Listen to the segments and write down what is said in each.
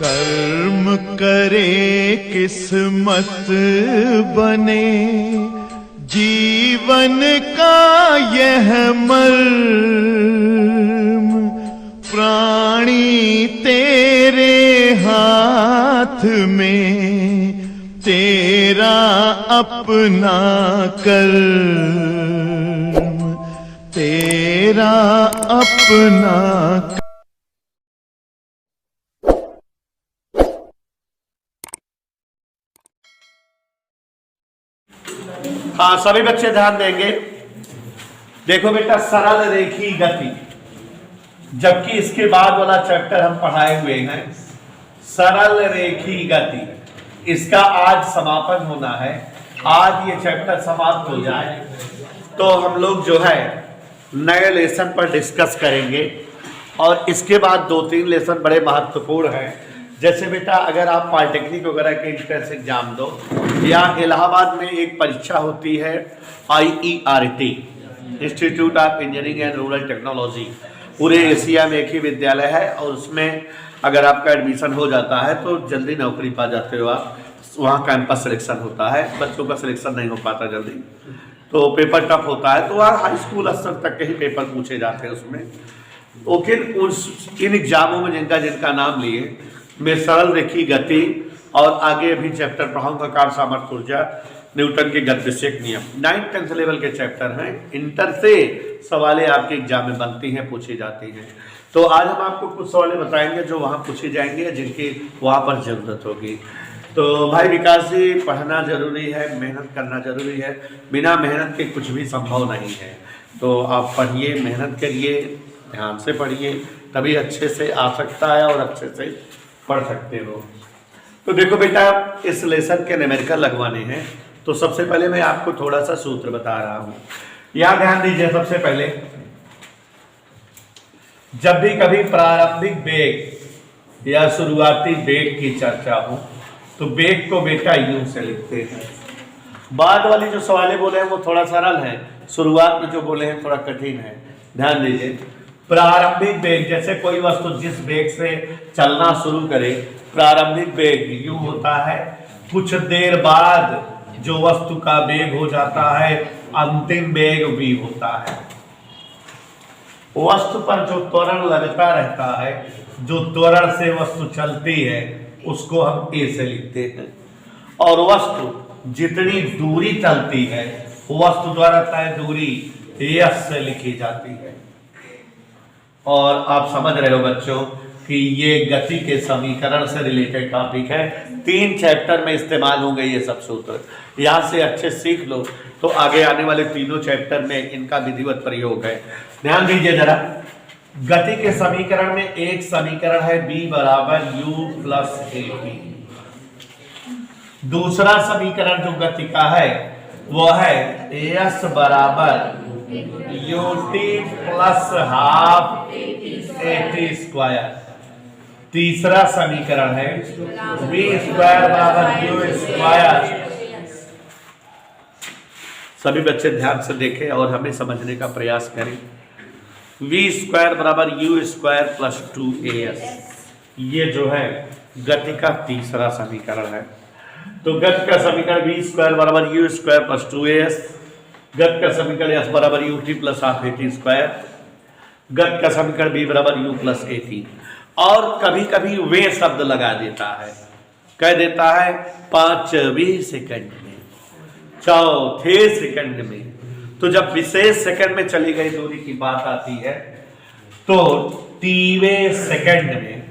कर्म करे किस्मत बने, जीवन का यह मर्म, प्राणी तेरे हाथ में, तेरा अपना कर्म, तेरा अपना। हाँ, सभी बच्चे ध्यान देंगे। देखो बेटा, सरल रेखी गति, जबकि इसके बाद वाला चैप्टर हम पढ़ाए हुए हैं सरल रेखी गति, इसका आज समापन होना है। आज ये चैप्टर समाप्त हो जाए तो हम लोग जो है नए लेसन पर डिस्कस करेंगे। और इसके बाद 2-3 लेसन बड़े महत्वपूर्ण हैं। जैसे बेटा, अगर आप पॉलिटेक्निक वगैरह के एंट्रेंस एग्जाम दो, या इलाहाबाद में एक परीक्षा होती है IERT, institute of engineering and rural technology, पूरे एशिया में एक ही विद्यालय है, और उसमें अगर आपका एडमिशन हो जाता है तो जल्दी नौकरी पा जाते हो आप। वहाँ कैंपस सिलेक्शन होता है, बच्चों का सिलेक्शन नहीं हो पाता जल्दी, तो पेपर टफ होता है, तो वहाँ हाई स्कूल स्तर तक के ही पेपर पूछे जाते हैं उसमें। लेकिन इन एग्जामों में जिनका नाम लिए, मैं सरल रेखी गति और आगे अभी चैप्टर पढ़ाऊंगा कार सामर्थ्य ऊर्जा, न्यूटन के गतिशील नियम, 9th-10th लेवल के चैप्टर हैं। इंटर से सवालें आपके एग्जाम में बनती हैं, पूछी जाती हैं। तो आज हम आपको कुछ सवालें बताएंगे जो वहाँ पूछे जाएंगे, जिनकी वहाँ पर जरूरत होगी। तो भाई विकास जी, पढ़ना जरूरी है, मेहनत करना जरूरी है, बिना मेहनत के कुछ भी संभव नहीं है। तो आप पढ़िए, मेहनत करिए, ध्यान से पढ़िए, तभी अच्छे से आ सकता है और अच्छे से पढ़ सकते हो। तो देखो बेटा, इस लेसन के न्यूमेरिकल लगवाने हैं, तो सबसे पहले मैं आपको थोड़ा सा सूत्र बता रहा हूं। यहां ध्यान दीजिए। सबसे पहले, जब भी कभी प्रारंभिक वेग या शुरुआती वेग की चर्चा हो तो वेग को बेटा यूं से लिखते हैं। बाद वाली जो सवालें बोले हैं वो थोड़ा सरल है, शुरुआत में जो बोले हैं थोड़ा कठिन है। ध्यान दीजिए, प्रारंभिक वेग, जैसे कोई वस्तु जिस वेग से चलना शुरू करे, प्रारंभिक वेग यूं होता है, कुछ देर बाद जो वस्तु का वेग हो जाता है अंतिम वेग v होता है। वस्तु पर जो त्वरण लगता रहता है, जो त्वरण से वस्तु चलती है, उसको हम a से लिखते हैं। और वस्तु जितनी दूरी चलती है, वस्तु द्वारा तय दूरी s से लिखी जाती है। और आप समझ रहे हो बच्चों कि ये गति के समीकरण से रिलेटेड टॉपिक है। 3 चैप्टर में इस्तेमाल होंगे ये सब सूत्र। यहाँ से अच्छे सीख लो तो आगे आने वाले 3 चैप्टर में इनका विधिवत प्रयोग है। ध्यान दीजिए जरा, गति के समीकरण में एक समीकरण है b बराबर u प्लस at। दूसरा समीकरण जो गति का है वो है s बराबर ut plus half at square. तीसरा समीकरण है v स्क्वायर बराबर u स्क्वायर। सभी बच्चे ध्यान से देखें और हमें समझने का प्रयास करें। v स्क्वायर बराबर u स्क्वायर प्लस 2as, ये जो है गति का तीसरा समीकरण है। तो गति का समीकरण v स्क्वायर बराबर u स्क्वायर प्लस 2as, गति का समीकरण s बराबर ut plus half at square, गति का समीकरण b बराबर u प्लस at। और कभी कभी वे शब्द लगा देता है, कह देता है 5वें सेकंड में, चौथे सेकंड में। तो जब विशेष सेकंड में चली गई दूरी की बात आती है तो 3वें सेकंड में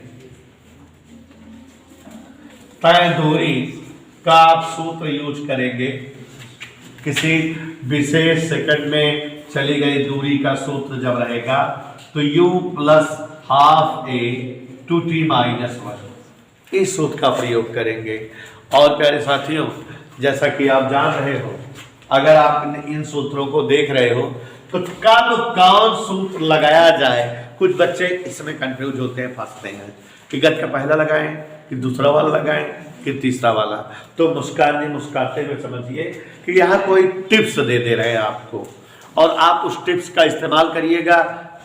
तय दूरी का आप सूत्र यूज करेंगे। किसी विशेष सेकंड में चली गई दूरी का सूत्र जब रहेगा तो u plus half a 2t minus 1, इस सूत्र का प्रयोग करेंगे। और प्यारे साथियों, जैसा कि आप जान रहे हो, अगर आप इन सूत्रों को देख रहे हो तो कब कौन सूत्र लगाया जाए, कुछ बच्चे इसमें कंफ्यूज होते हैं, फंसते हैं कि गति का पहला लगाएं कि दूसरा वाला लगाएं कि तीसरा वाला। तो मुस्कुराते हुए समझिए कि यहाँ कोई टिप्स दे रहे हैं आपको, और आप उस टिप्स का इस्तेमाल करिएगा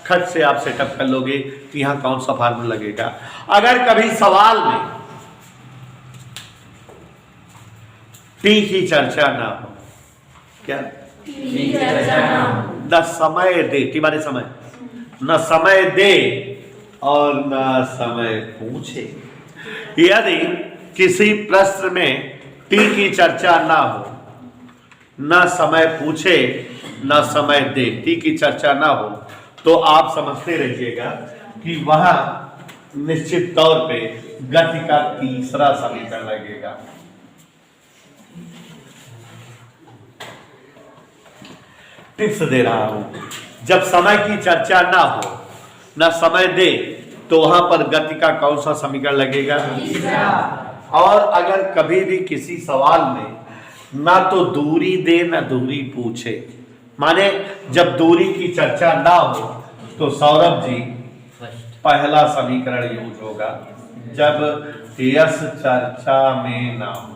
खट से आप सेटअप कर लोगे कि यहाँ कौन सा फार्मूला लगेगा। अगर कभी सवाल में टी की चर्चा ना हो, क्या न समय दे, टी माने समय, न समय दे और न समय पूछे। यदि किसी प्रश्न में टी की चर्चा ना हो, न समय पूछे न समय दे, टी की चर्चा ना हो, तो आप समझते रहिएगा कि वहां निश्चित तौर पे गति का तीसरा समीकरण लगेगा। टिप्स दे रहा हूं, जब समय की चर्चा ना हो ना समय दे तो वहां पर गति का कौन सा समीकरण लगेगा? और अगर कभी भी किसी सवाल में ना तो दूरी दे ना दूरी पूछे, माने जब दूरी की चर्चा ना हो तो सौरभ जी पहला समीकरण यूज होगा, जब यश चर्चा में ना हो।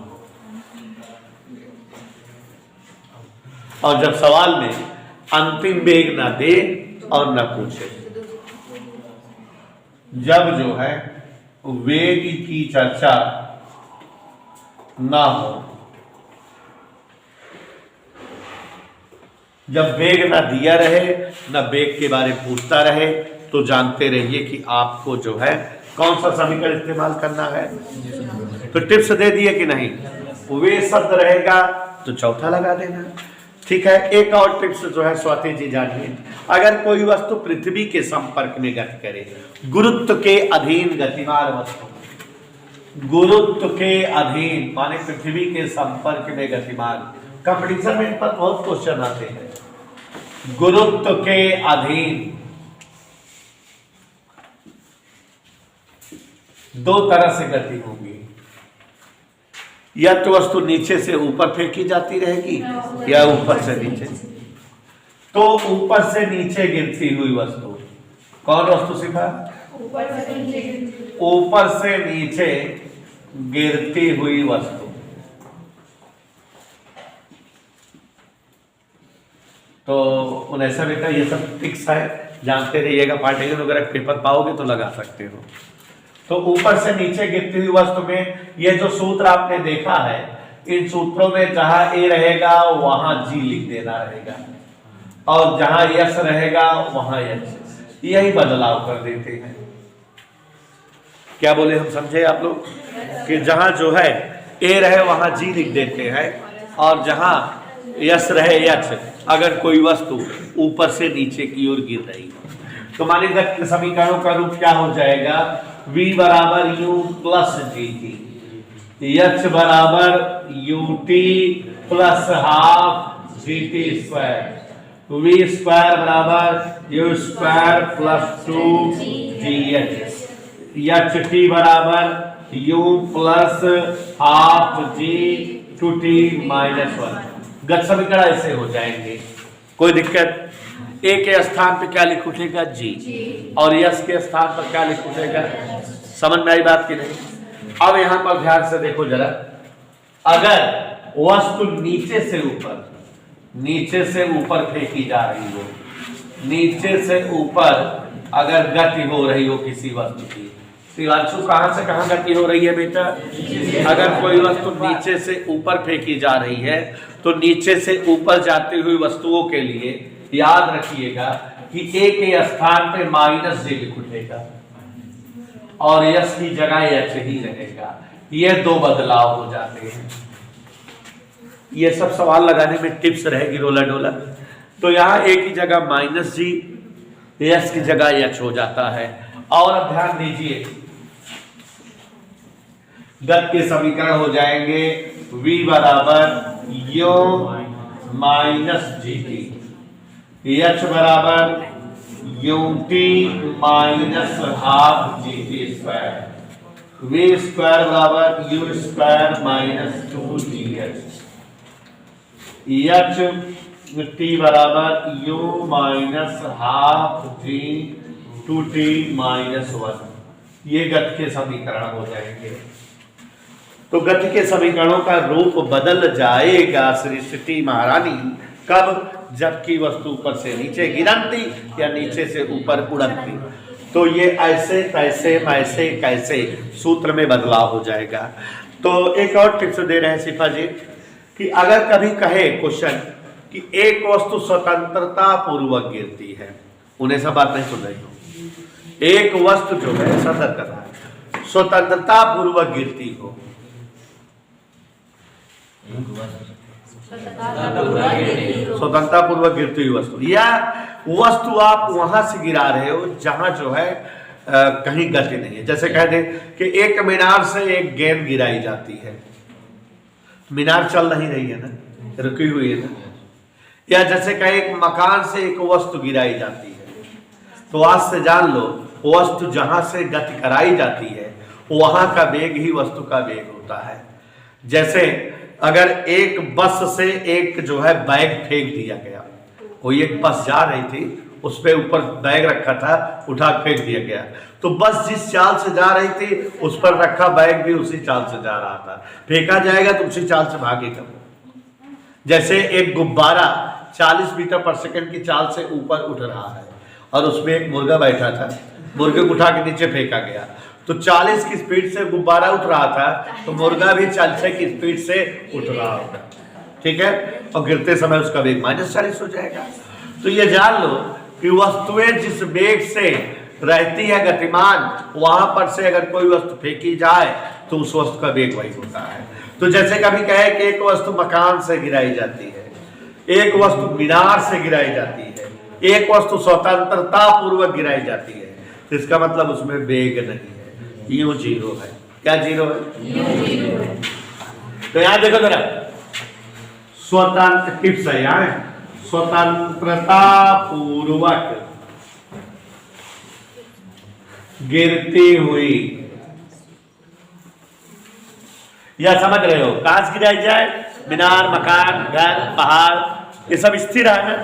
और जब सवाल में अंतिम वेग ना दे और न पूछे, जब जो है वेग की चर्चा ना हो, जब वेग ना दिया रहे न वेग के बारे में पूछता रहे, तो जानते रहिए कि आपको जो है कौन सा समीकरण इस्तेमाल करना है। तो टिप्स दे दिए कि नहीं, वे शब्द रहेगा तो चौथा लगा देना। ठीक है, एक और टिप्स जो है स्वाति जी जानिए, अगर कोई वस्तु पृथ्वी के संपर्क में गति करे, गुरुत्व के अधीन गतिमान वस्तु, गुरुत्व के अधीन माने पृथ्वी के संपर्क में गतिमान, कंपटीशन में इन पर बहुत क्वेश्चन आते हैं। गुरुत्व के अधीन दो तरह से गति होगी, या तो वस्तु नीचे से ऊपर फेंकी जाती रहेगी या ऊपर से नीचे। तो ऊपर से नीचे गिरती हुई वस्तु, कौन वस्तु सीखा? ऊपर से नीचे गिरती हुई वस्तु। तो उन्हें बेटा ये सब टिक्स है, जानते रहिएगा, पार्टीशन वगैरह पेपर पाओगे तो लगा सकते हो। तो ऊपर से नीचे गिरती हुई वस्तु में ये जो सूत्र आपने देखा है, इन सूत्रों में जहां ए रहेगा वहां जी लिख देना रहेगा, और जहां यस रहेगा वहां यस, यही बदलाव कर देते हैं। क्या बोले हम समझे आप लोग? कि जहां जो है ए रहे वहां जी लिख देते हैं, और जहां यस रहे यस, अगर कोई वस्तु ऊपर से नीचे की ओर गिर रही है। तो मानिए समीकरणों का रूप क्या हो जाएगा? v बराबर u plus g t, h बराबर u t plus half g t square, v square बराबर u square plus 2 g h, h t बराबर u plus half g two t minus 1। गत समीकरण ऐसे हो जाएंगे, कोई दिक्कत? ए के स्थान पे क्या लिख उठेगा? जी, और यस के स्थान पर क्या लिख उठेगा? समझ में आई बात की नहीं? अब यहां पर ध्यान से देखो जरा, अगर वस्तु नीचे से ऊपर फेंकी जा रही हो, नीचे से ऊपर अगर गति हो रही हो किसी वस्तु की, शिवांशु कहां से कहां गति हो रही है बेटा? अगर कोई वस्तु नीचे से ऊपर फेंकी जा रही है तो नीचे से ऊपर जाती हुई वस्तुओं के लिए याद रखिएगा कि ए के स्थान पे माइनस जे लिख उठेगा और यस की जगह एच ही रहेगा। ये दो बदलाव हो जाते हैं। ये सब सवाल लगाने में टिप्स रहेगी रोला डोला। तो यहाँ ए की जगह माइनस जी, यस की जगह एच हो जाता है। और अब ध्यान दीजिए, गत के समीकरण हो जाएंगे v बराबर u minus g t, h बराबर u t minus half g t square, v square बराबर u square minus 2 g h, h t बराबर u minus half g 2t minus 1। ये गति के समीकरण हो जाएंगे। तो गति के समीकरणों का रूप बदल जाएगा सृष्टि महारानी कब? जबकि वस्तु ऊपर से नीचे गिरती या नीचे से ऊपर उड़ती। तो ये ऐसे तैसे मैसे कैसे सूत्र में बदलाव हो जाएगा। तो एक और टिप्स दे रहे हैं सिफा जी कि अगर कभी कहे क्वेश्चन कि एक वस्तु स्वतंत्रता पूर्वक गिरती है, उन्हें सब बात नहीं सुन रही हो, एक वस्तु जो है सतर्क कर रहा है स्वतंत्रता पूर्वक गिरती हो, स्वतंत्रता पूर्वक गिरती हुई वस्तु, या वस्तु आप वहां से गिरा रहे हो जहां जो है कहीं गति नहीं है। जैसे कह दें कि एक मीनार से एक गेंद गिराई जाती है, मीनार चल नहीं रही है ना, रुकी हुई है ना। या जैसे कहे एक मकान से एक वस्तु गिराई जाती है, तो आज से जान लो वस्तु जहां से गति कराई जाती है वहां का वेग ही वस्तु का वेग होता है। जैसे अगर एक बस से एक जो है बैग फेंक दिया गया, कोई एक बस जा रही थी, उस पे ऊपर बैग रखा था, उठा फेंक दिया गया, तो बस जिस चाल से जा रही थी उस पर रखा बैग भी उसी चाल से जा रहा था, फेंका जाएगा तो उसी चाल से भागेगा। जैसे एक गुब्बारा 40 मीटर पर सेकंड की चाल से ऊपर उठ रहा है और उसमें एक मुर्गा बैठा था, मुर्गे को उठा के नीचे फेंका गया, तो 40 की स्पीड से गुब्बारा उठ रहा था तो मुर्गा भी 40 की स्पीड से उठ रहा होगा, ठीक है, और गिरते समय उसका वेग -40 हो जाएगा। तो ये जान लो कि वस्तुएं जिस वेग से रहती है गतिमान, वहां पर से अगर कोई वस्तु फेंकी जाए तो उस वस्तु का वेग वही होता है। तो जैसे कभी कहे कि एक वस्तु मकान से गिराई जाती है, एक वस्तु मीनार से गिराई जाती है, एक वस्तु स्वतंत्रता पूर्वक गिराई जाती है, तो इसका मतलब उसमें वेग नहीं है, यूं जीरो है। क्या जीरो है? तो यहां देखो जरा, स्वतंत्र टिप्स है यहाँ, स्वतंत्रता पूर्वक गिरती हुई, या समझ रहे हो, कहां से गिराई जाए, मीनार, मकान, घर, पहाड़, ये सब स्थिर है ना,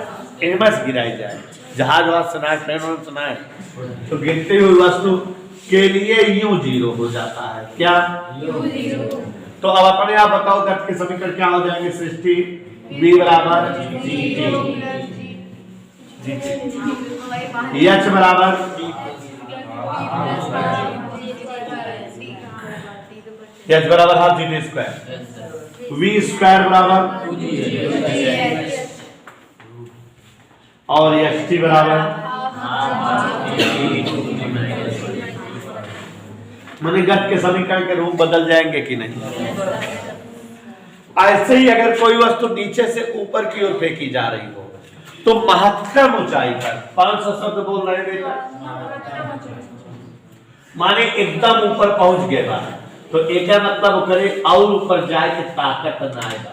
इनमें से गिराई जाए। जहाज वहाज सुना है, ट्रेन सुना है, तो गिरती हुई वस्तु के लिए यूं जीरो हो जाता है। क्या तो अब अपने आप बताओ गति के समीकरण क्या हो जाएंगे सृष्टि? V बराबर H बराबर H बराबर half GT square, V square बराबर और HT बराबर माने गति के समीकरण के रूप बदल जाएंगे कि नहीं। ऐसे ही अगर कोई वस्तु नीचे से ऊपर की ओर फेंकी जा रही हो तो महत्तम ऊंचाई पर, 500 शब्द बोल रहे हैं बेटा, माने एकदम ऊपर पहुंच गया तो एक मतलब करे और ऊपर जाए कि ताकत ना आएगा,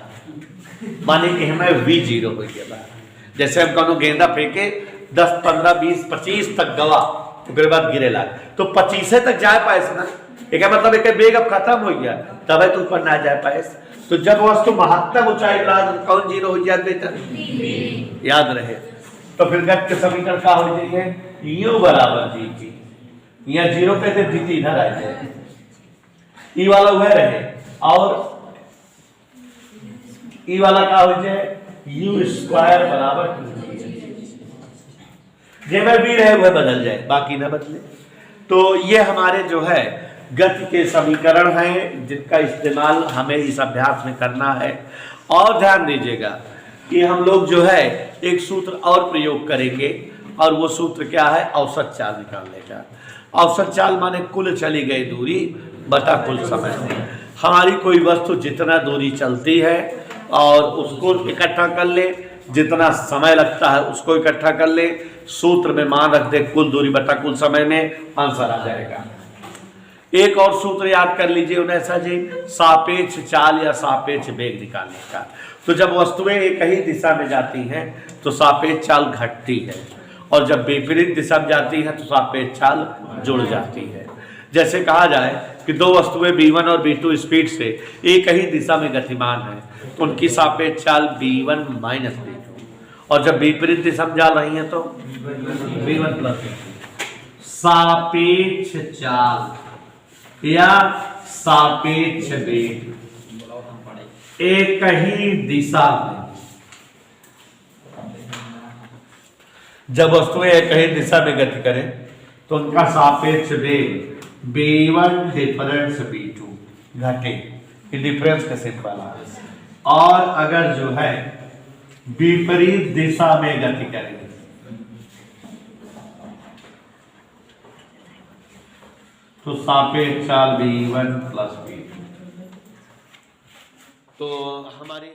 माने कि हमें V जीरो हो गया। जैसे हम कौन गेंदा फेंके 10, 15, 20, 25 तक गवा, तो बाद गिरे ला तो 25 तक जा पाए ना, एक मतलब एक वेग अब खत्म हो गया, तब तो ऊपर ना जा पाए। तो जब वस्तु महत्तम ऊंचाई पर कौन जीरो हो जाए बेटा? याद रहे। तो फिर गति के समीकरण क्या हो जाएंगे? U बराबर GT, यहाँ जीरो पे थे GT इधर आ जाए, ई वाला वह रहे और ई वाला क्या हो जाए? U स्क्वायर बराबर जेमें भी रहे वह बदल जाए, बाकी ना बदले। तो ये हमारे जो है गति के समीकरण हैं जिनका इस्तेमाल हमें इस अभ्यास में करना है। और ध्यान दीजिएगा कि हम लोग जो है एक सूत्र और प्रयोग करेंगे, और वो सूत्र क्या है? औसत चाल निकालने का। औसत चाल माने कुल चली गई दूरी बटा कुल समय। हमारी कोई वस्तु जितना दूरी चलती है और उसको इकट्ठा कर ले, जितना समय लगता है उसको इकट्ठा कर ले, सूत्र में मान रख दे कुल दूरी बटा कुल समय में, आंसर आ जाएगा। एक और सूत्र याद कर लीजिए उन्हें जी, सापेक्ष चाल या सापेक्ष वेग निकालने का। तो जब वस्तुएं एक ही दिशा में जाती हैं तो सापेक्ष चाल घटती है, और जब विपरीत दिशा में जाती है तो सापेक्ष चाल जुड़ जाती है। जैसे कहा जाए कि दो वस्तुएं V1 और V2 स्पीड से एक ही दिशा में गतिमान है, तो उनकी सापेक्ष चाल V1 माइनस V2, और जब विपरीत दिशा में जा रही है तो V1 प्लस V2। सापेक्ष चाल या सापेक्ष वेग एक ही दिशा में जब वस्तुएं एक ही दिशा में गति करें तो उनका सापेक्ष वेग v1 डिफरेंस v2 घटे, ये डिफरेंस का सिंबल है। और अगर जो है विपरीत दिशा में गति करेंगे तो सापेक्ष चाल v1 प्लस v2। तो हमारी